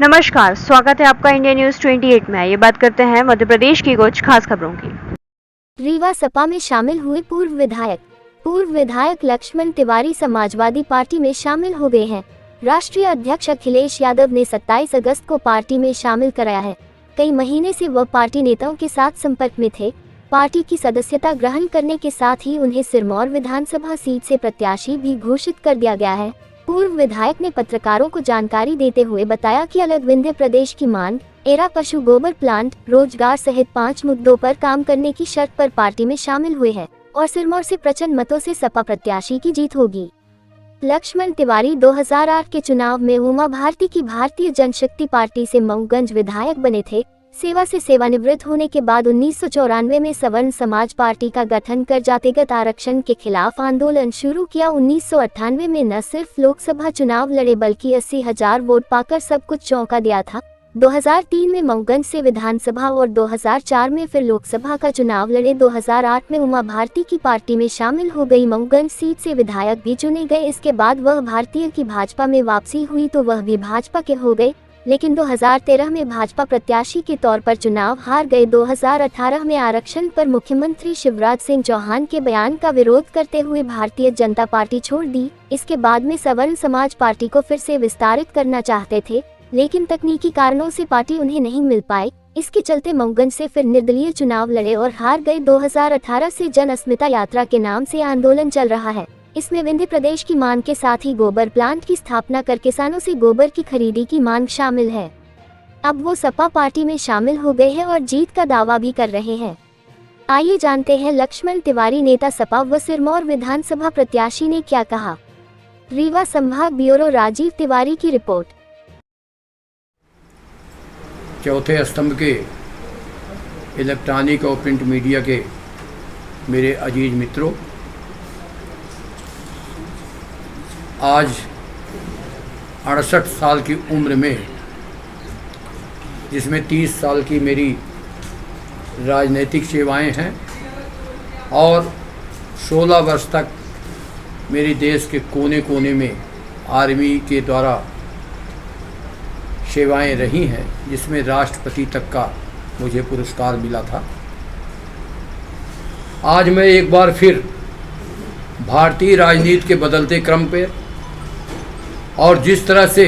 नमस्कार, स्वागत है आपका इंडिया न्यूज 28 में। ये बात करते हैं मध्य प्रदेश की कुछ खास खबरों की। रीवा सपा में शामिल हुए पूर्व विधायक लक्ष्मण तिवारी समाजवादी पार्टी में शामिल हो गए हैं। राष्ट्रीय अध्यक्ष अखिलेश यादव ने 27 अगस्त को पार्टी में शामिल कराया है। कई महीने से वह पार्टी नेताओं के साथ संपर्क में थे। पार्टी की सदस्यता ग्रहण करने के साथ ही उन्हें सिरमौर विधानसभा सीट से प्रत्याशी भी घोषित कर दिया गया है। पूर्व विधायक ने पत्रकारों को जानकारी देते हुए बताया कि अलग विंध्य प्रदेश की मांग, एरा पशु गोबर प्लांट, रोजगार सहित 5 मुद्दों पर काम करने की शर्त पर पार्टी में शामिल हुए हैं और सिरमौर से प्रचंड मतों से सपा प्रत्याशी की जीत होगी। लक्ष्मण तिवारी 2008 के चुनाव में उमा भारती की भारतीय जनशक्ति पार्टी से मऊगंज विधायक बने थे। सेवा से सेवानिवृत्त होने के बाद 1994 में सवर्ण समाज पार्टी का गठन कर जातिगत आरक्षण के खिलाफ आंदोलन शुरू किया। 1998 में न सिर्फ लोकसभा चुनाव लड़े बल्कि 80,000 वोट पाकर सब कुछ चौंका दिया था। 2003 में मऊगंज से विधानसभा और 2004 में फिर लोकसभा का चुनाव लड़े। 2008 में उमा भारती की पार्टी में शामिल हो गई। मऊगंज सीट से विधायक भी चुने गए। इसके बाद वह भारतीय की भाजपा में वापसी हुई तो वह भी भाजपा के हो गए, लेकिन 2013 में भाजपा प्रत्याशी के तौर पर चुनाव हार गए। 2018 में आरक्षण पर मुख्यमंत्री शिवराज सिंह चौहान के बयान का विरोध करते हुए भारतीय जनता पार्टी छोड़ दी। इसके बाद में सवर्ण समाज पार्टी को फिर से विस्तारित करना चाहते थे, लेकिन तकनीकी कारणों से पार्टी उन्हें नहीं मिल पाई। इसके चलते मऊगंज से फिर निर्दलीय चुनाव लड़े और हार गए। 2018 से जन अस्मिता यात्रा के नाम से आंदोलन चल रहा है। इसमें विंध्य प्रदेश की मांग के साथ ही गोबर प्लांट की स्थापना कर किसानों से गोबर की खरीदी की मांग शामिल है। अब वो सपा पार्टी में शामिल हो गए हैं और जीत का दावा भी कर रहे हैं। आइए जानते हैं लक्ष्मण तिवारी नेता सपा व सिरमौर विधानसभा प्रत्याशी ने क्या कहा। रीवा संभाग ब्यूरो राजीव तिवारी की रिपोर्ट। चौथे स्तंभ के इलेक्ट्रॉनिक और प्रिंट मीडिया के मेरे अजीज मित्रों, आज 68 साल की उम्र में, जिसमें 30 साल की मेरी राजनीतिक सेवाएं हैं और 16 वर्ष तक मेरी देश के कोने कोने में आर्मी के द्वारा सेवाएं रही हैं, जिसमें राष्ट्रपति तक का मुझे पुरस्कार मिला था। आज मैं एक बार फिर भारतीय राजनीति के बदलते क्रम पे और जिस तरह से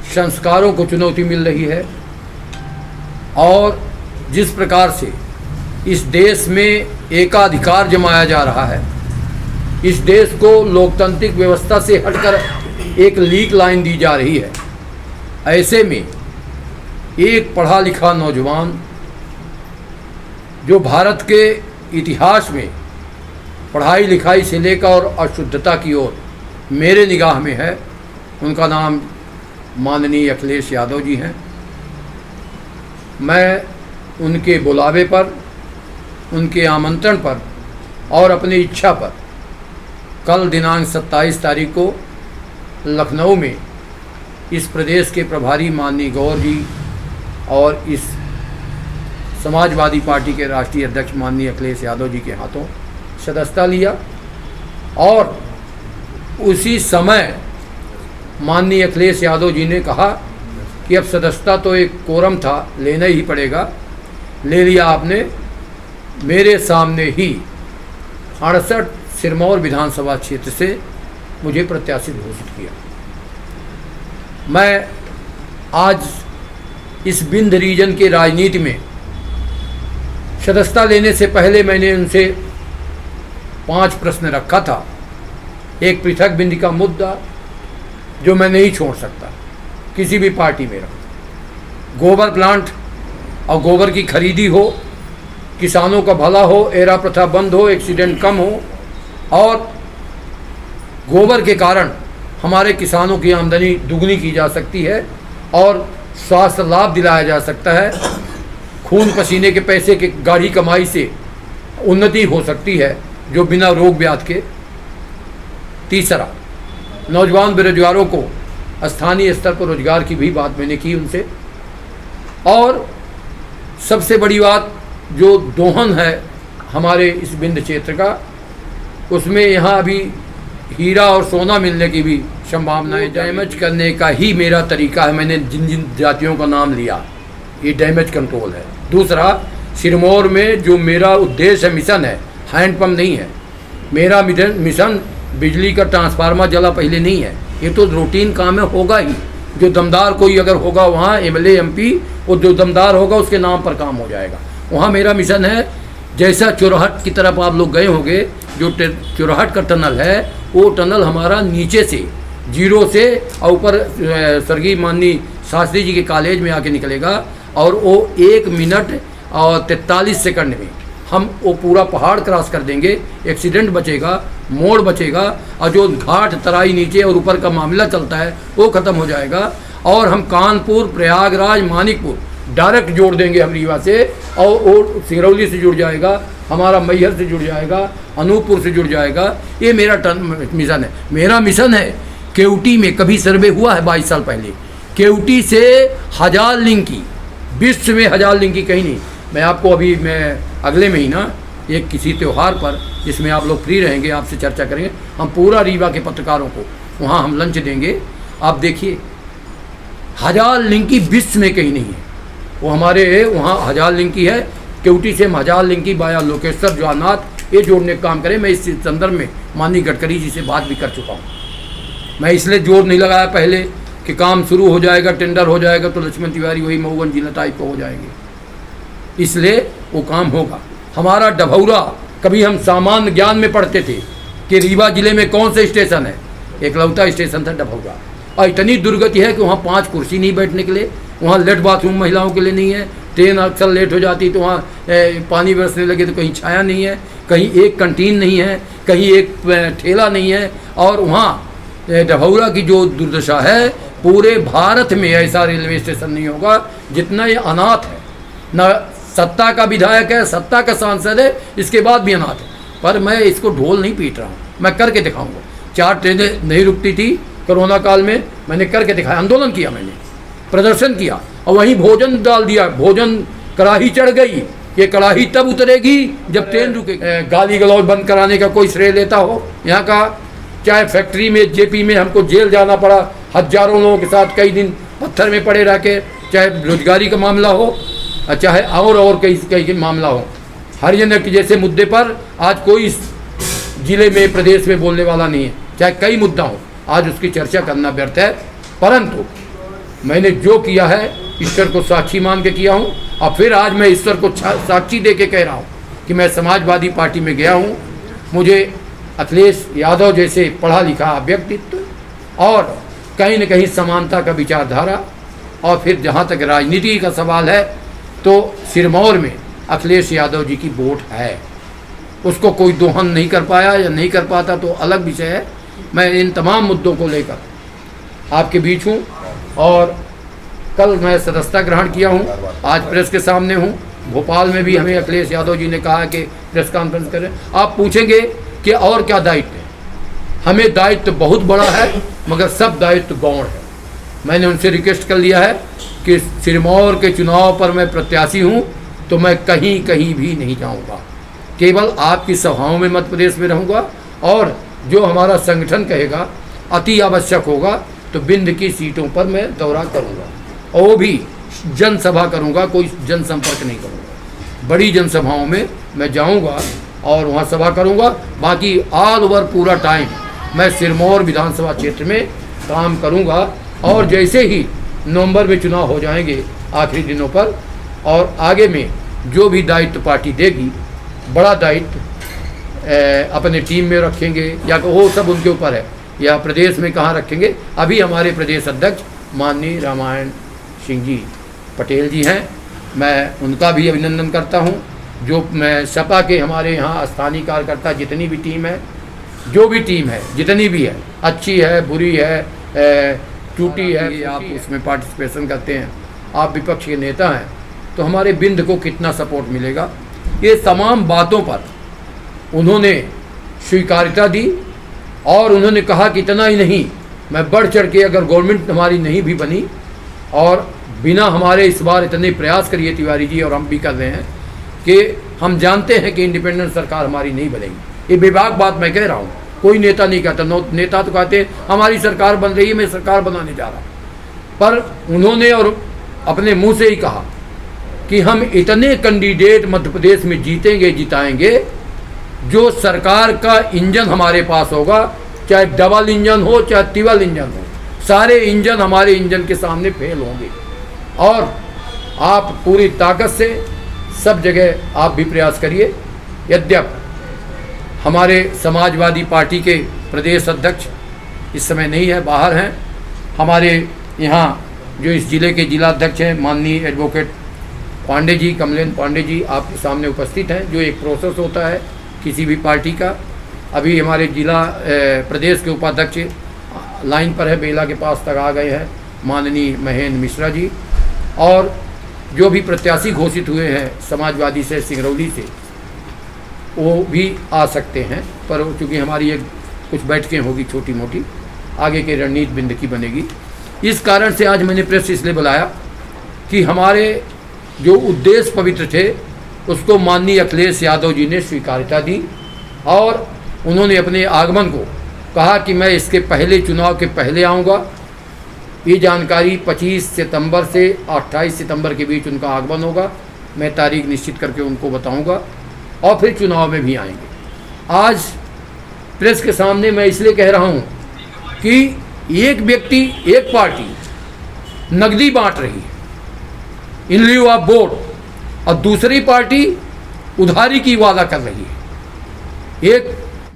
संस्कारों को चुनौती मिल रही है और जिस प्रकार से इस देश में एकाधिकार जमाया जा रहा है, इस देश को लोकतांत्रिक व्यवस्था से हटकर एक लीक लाइन दी जा रही है, ऐसे में एक पढ़ा लिखा नौजवान जो भारत के इतिहास में पढ़ाई लिखाई से लेकर और अशुद्धता की ओर मेरे निगाह में है, उनका नाम माननीय अखिलेश यादव जी हैं। मैं उनके बुलावे पर, उनके आमंत्रण पर और अपनी इच्छा पर कल दिनांक 27 तारीख को लखनऊ में इस प्रदेश के प्रभारी माननीय गौर जी और इस समाजवादी पार्टी के राष्ट्रीय अध्यक्ष माननीय अखिलेश यादव जी के हाथों सदस्यता लिया और उसी समय माननीय अखिलेश यादव जी ने कहा कि अब सदस्यता तो एक कोरम था, लेना ही पड़ेगा। ले लिया आपने। मेरे सामने ही 68 सिरमौर विधानसभा क्षेत्र से मुझे प्रत्याशी घोषित किया। मैं आज इस विंध्य रीजन के राजनीति में सदस्यता लेने से पहले मैंने उनसे 5 प्रश्न रखा था। एक पृथक विंध्य का मुद्दा जो मैं नहीं छोड़ सकता, किसी भी पार्टी में रहो, गोबर प्लांट और गोबर की खरीदी हो, किसानों का भला हो, एरा प्रथा बंद हो, एक्सीडेंट कम हो और गोबर के कारण हमारे किसानों की आमदनी दुगनी की जा सकती है और स्वास्थ्य लाभ दिलाया जा सकता है। खून पसीने के पैसे के गाढ़ी कमाई से उन्नति हो सकती है जो बिना रोग ब्याध के। तीसरा, नौजवान बेरोजगारों को स्थानीय स्तर पर रोजगार की भी बात मैंने की उनसे। और सबसे बड़ी बात जो दोहन है हमारे इस विंध्य क्षेत्र का, उसमें यहाँ अभी हीरा और सोना मिलने की भी संभावनाएं डैमेज करने का ही मेरा तरीका है। मैंने जिन जिन जातियों का नाम लिया, ये डैमेज कंट्रोल है। दूसरा, सिरमौर में जो मेरा उद्देश्य है, मिशन है, हैंडपम्प नहीं है। मेरा मिशन बिजली का ट्रांसफार्मर जला पहले नहीं है। ये तो रूटीन काम है, होगा ही। जो दमदार कोई अगर होगा वहाँ एमएलए एमपी, वो जो दमदार होगा उसके नाम पर काम हो जाएगा। वहाँ मेरा मिशन है, जैसा चुरहट की तरफ आप लोग गए होंगे, जो चुरहट का टनल है, वो टनल हमारा नीचे से जीरो से और ऊपर स्वर्गीय माननीय शास्त्री जी के कॉलेज में आके निकलेगा, और वो 1 मिनट और 43 सेकंड में हम वो पूरा पहाड़ क्रॉस कर देंगे। एक्सीडेंट बचेगा, मोड़ बचेगा, और जो घाट तराई नीचे और ऊपर का मामला चलता है वो ख़त्म हो जाएगा। और हम कानपुर, प्रयागराज, मानिकपुर डायरेक्ट जोड़ देंगे हम रीवा से, और वो सिंगरौली से जुड़ जाएगा, हमारा मैहर से जुड़ जाएगा, अनूपपुर से जुड़ जाएगा। ये मेरा मिशन है। मेरा मिशन है केवटी में कभी सर्वे हुआ है 22 साल पहले, केवटी से 1000 लिंक की, विश्व में 1000 लिंक की कहीं नहीं। मैं आपको अभी अगले महीना एक किसी त्यौहार पर, जिसमें आप लोग फ्री रहेंगे, आपसे चर्चा करेंगे, हम पूरा रीवा के पत्रकारों को वहाँ हम लंच देंगे। आप देखिए 1000 लिंक की विश्व में कहीं नहीं है। वो हमारे वहाँ 1000 लिंक की है। केवटी से हम 1000 लिंक की बाया लोकेश्वर, जवानाथ, ये जोड़ने का काम करें। मैं इस संदर्भ में माननीय गडकरी जी से बात भी कर चुका हूँ। मैं इसलिए जोर नहीं लगाया पहले कि काम शुरू हो जाएगा, टेंडर हो जाएगा तो लक्ष्मण तिवारी वही मऊगन जिला टाइप हो जाएंगे, इसलिए वो काम होगा। हमारा डभौरा, कभी हम सामान्य ज्ञान में पढ़ते थे कि रीवा जिले में कौन सा स्टेशन है, एकलौता स्टेशन था डभौरा। और इतनी दुर्गति है कि वहाँ 5 कुर्सी नहीं बैठने के लिए, वहाँ लेट बाथरूम महिलाओं के लिए नहीं है, ट्रेन अक्सर लेट हो जाती तो वहाँ पानी बरसने लगे तो कहीं छाया नहीं है, कहीं एक कंटीन नहीं है, कहीं एक ठेला नहीं है। और वहाँ डभौरा की जो दुर्दशा है, पूरे भारत में ऐसा रेलवे स्टेशन नहीं होगा जितना ये अनाथ है। न सत्ता का विधायक है, सत्ता का सांसद है, इसके बाद भी अनाथ है। पर मैं इसको ढोल नहीं पीट रहा हूँ, मैं करके दिखाऊंगा। 4 ट्रेनें नहीं रुकती थी कोरोना काल में, मैंने करके दिखाया, आंदोलन किया, मैंने प्रदर्शन किया, और वहीं भोजन डाल दिया। भोजन कड़ाही चढ़ गई, ये कड़ाही तब उतरेगी जब ट्रेन रुकेगी। गाली गलौज बंद कराने का कोई श्रेय लेता हो यहाँ का, चाहे फैक्ट्री में जेपी में हमको जेल जाना पड़ा, हजारों लोगों के साथ कई दिन पत्थर में पड़े रह के, चाहे बेरोजगारी का मामला हो, चाहे और कई मामला हो, हरियाणा के जैसे मुद्दे पर आज कोई जिले में, प्रदेश में बोलने वाला नहीं है। चाहे कई मुद्दा हो, आज उसकी चर्चा करना व्यर्थ है। परंतु मैंने जो किया है ईश्वर को साक्षी मान के किया हूँ, और फिर आज मैं ईश्वर को साक्षी दे के कह रहा हूँ कि मैं समाजवादी पार्टी में गया हूँ। मुझे अखिलेश यादव जैसे पढ़ा लिखा व्यक्तित्व और कहीं न कहीं समानता का विचारधारा, और फिर जहाँ तक राजनीति का सवाल है तो सिरमौर में अखिलेश यादव जी की वोट है। उसको कोई दोहन नहीं कर पाया या नहीं कर पाता तो अलग विषय है। मैं इन तमाम मुद्दों को लेकर आपके बीच हूँ, और कल मैं सदस्यता ग्रहण किया हूँ, आज प्रेस के सामने हूँ। भोपाल में भी हमें अखिलेश यादव जी ने कहा कि प्रेस कॉन्फ्रेंस करें। आप पूछेंगे कि और क्या दायित्व है, हमें दायित्व बहुत बड़ा है, मगर सब दायित्व गौण है। मैंने उनसे रिक्वेस्ट कर लिया है कि सिरमौर के चुनाव पर मैं प्रत्याशी हूँ, तो मैं कहीं कहीं भी नहीं जाऊँगा, केवल आपकी सभाओं में मध्य प्रदेश में रहूँगा। और जो हमारा संगठन कहेगा अति आवश्यक होगा तो बिंद की सीटों पर मैं दौरा करूँगा, और वो भी जनसभा करूँगा, कोई जनसंपर्क नहीं करूँगा। बड़ी जनसभाओं में मैं जाऊँगा और वहाँ सभा करूँगा। बाकी ऑल ओवर पूरा टाइम मैं सिरमौर विधानसभा क्षेत्र में काम करूँगा। और जैसे ही नवंबर में चुनाव हो जाएंगे आखिरी दिनों पर, और आगे में जो भी दायित्व पार्टी देगी, बड़ा दायित्व अपने टीम में रखेंगे, या वो सब उनके ऊपर है, या प्रदेश में कहाँ रखेंगे। अभी हमारे प्रदेश अध्यक्ष माननीय रामायण सिंह जी पटेल जी हैं, मैं उनका भी अभिनंदन करता हूँ। जो मैं सपा के हमारे यहाँ स्थानीय कार्यकर्ता जितनी भी टीम है, जो भी टीम है, जितनी भी है, अच्छी है, बुरी है, टूटी है, आप उसमें पार्टिसिपेशन करते हैं, आप विपक्ष के नेता हैं, तो हमारे बिंद को कितना सपोर्ट मिलेगा। ये तमाम बातों पर उन्होंने स्वीकार्यता दी, और उन्होंने कहा कि इतना ही नहीं, मैं बढ़ चढ़ के, अगर गवर्नमेंट हमारी नहीं भी बनी, और बिना हमारे इस बार इतने प्रयास करिए तिवारी जी, और हम भी कर रहे हैं कि हम जानते हैं कि इंडिपेंडेंट सरकार हमारी नहीं बनेगी। ये बेबाक बात मैं कह रहा हूँ, कोई नेता नहीं कहता। नेता तो कहते हैं हमारी सरकार बन रही है, मैं सरकार बनाने जा रहा हूँ। पर उन्होंने और अपने मुंह से ही कहा कि हम इतने कैंडिडेट मध्य प्रदेश में जीतेंगे जिताएंगे, जो सरकार का इंजन हमारे पास होगा, चाहे डबल इंजन हो चाहे ट्रिपल इंजन हो, सारे इंजन हमारे इंजन के सामने फेल होंगे। और आप पूरी ताकत से सब जगह आप भी प्रयास करिए। यद्यपि हमारे समाजवादी पार्टी के प्रदेश अध्यक्ष इस समय नहीं है, बाहर हैं। हमारे यहाँ जो इस जिले के जिला अध्यक्ष हैं माननीय एडवोकेट पांडे जी, कमलेन पांडे जी आपके सामने उपस्थित हैं। जो एक प्रोसेस होता है किसी भी पार्टी का, अभी हमारे जिला प्रदेश के उपाध्यक्ष लाइन पर है, बेला के पास तक आ गए हैं माननीय महेंद्र मिश्रा जी। और जो भी प्रत्याशी घोषित हुए हैं समाजवादी से, सिंगरौली से, वो भी आ सकते हैं। पर चूँकि हमारी एक कुछ बैठकें होगी छोटी मोटी, आगे के रणनीति बिंद की बनेगी। इस कारण से आज मैंने प्रेस इसलिए बुलाया कि हमारे जो उद्देश्य पवित्र थे उसको माननीय अखिलेश यादव जी ने स्वीकार्यता दी और उन्होंने अपने आगमन को कहा कि मैं इसके पहले चुनाव के पहले आऊँगा। ये जानकारी 25 सितंबर से 28 सितंबर के बीच उनका आगमन होगा। मैं तारीख निश्चित करके उनको बताऊंगा और फिर चुनाव में भी आएंगे। आज प्रेस के सामने मैं इसलिए कह रहा हूं कि एक व्यक्ति, एक पार्टी नकदी बांट रही है इन लिeu ऑफ वोट, और दूसरी पार्टी उधारी की वादा कर रही है। एक